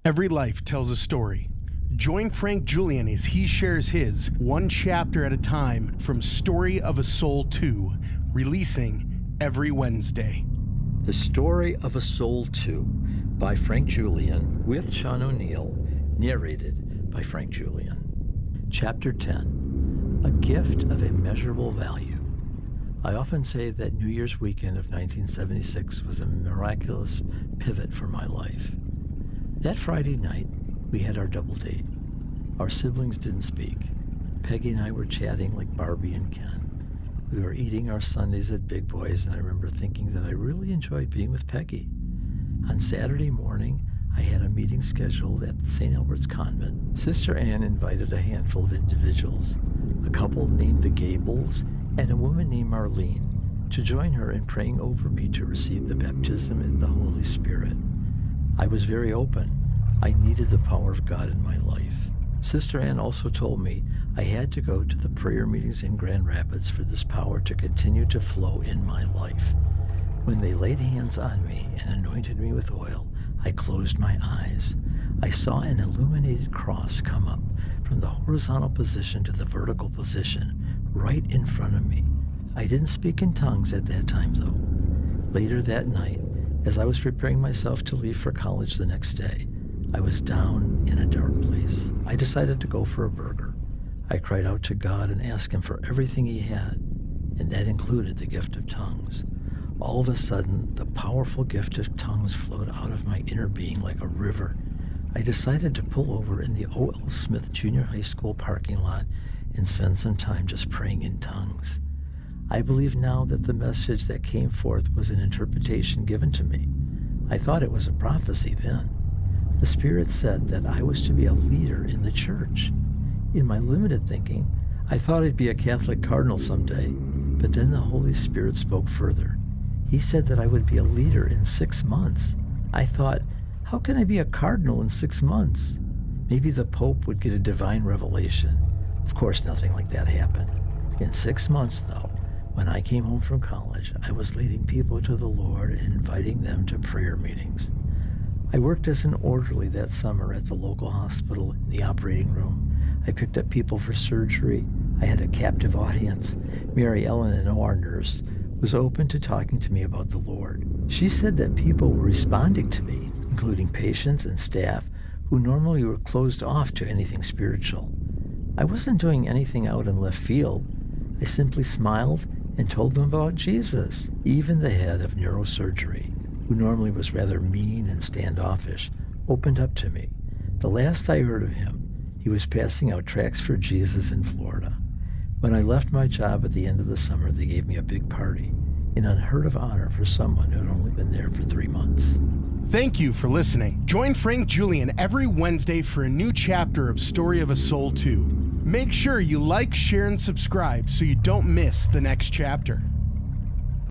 Every life tells a story. Join Frank Julian as he shares his, one chapter at a time, from Story of a Soul 2, releasing every Wednesday. The Story of a Soul 2 by Frank Julian with Sean O'Neill, narrated by Frank Julian. Chapter 10, A Gift of Immeasurable Value. I often say that New Year's weekend of 1976 was a miraculous pivot for my life. That Friday night, we had our double date. Our siblings didn't speak. Peggy and I were chatting like Barbie and Ken. We were eating our Sundays at Big Boys, and I remember thinking that I really enjoyed being with Peggy. On Saturday morning, I had a meeting scheduled at St. Albert's Convent. Sister Ann invited a handful of individuals, a couple named the Gables and a woman named Marlene, to join her in praying over me to receive the baptism in the Holy Spirit. I was very open. I needed the power of God in my life. Sister Ann also told me I had to go to the prayer meetings in Grand Rapids for this power to continue to flow in my life. When they laid hands on me and anointed me with oil, I closed my eyes. I saw an illuminated cross come up from the horizontal position to the vertical position right in front of me. I didn't speak in tongues at that time, though. Later that night, as I was preparing myself to leave for college the next day, I was down in a dark place. I decided to go for a burger. I cried out to God and asked Him for everything He had, and that included the gift of tongues. All of a sudden, the powerful gift of tongues flowed out of my inner being like a river. I decided to pull over in the O.L. Smith Junior High School parking lot and spend some time just praying in tongues. I believe now that the message that came forth was an interpretation given to me. I thought it was a prophecy then. The Spirit said that I was to be a leader in the church. In my limited thinking, I thought I'd be a Catholic cardinal someday, but then the Holy Spirit spoke further. He said that I would be a leader in 6 months. I thought, how can I be a cardinal in 6 months? Maybe the Pope would get a divine revelation. Of course, nothing like that happened. In 6 months, though, when I came home from college, I was leading people to the Lord and inviting them to prayer meetings. I worked as an orderly that summer at the local hospital in the operating room. I picked up people for surgery. I had a captive audience. Mary Ellen, an OR nurse, was open to talking to me about the Lord. She said that people were responding to me, including patients and staff who normally were closed off to anything spiritual. I wasn't doing anything out in left field. I simply smiled and told them about Jesus. Even the head of neurosurgery, who normally was rather mean and standoffish, opened up to me. The last I heard of him, he was passing out tracts for Jesus in Florida. When I left my job at the end of the summer, they gave me a big party, an unheard of honor for someone who had only been there for 3 months. Thank you for listening. Join Frank Julian every Wednesday for a new chapter of Story of a Soul 2. Make sure you like, share, and subscribe so you don't miss the next chapter.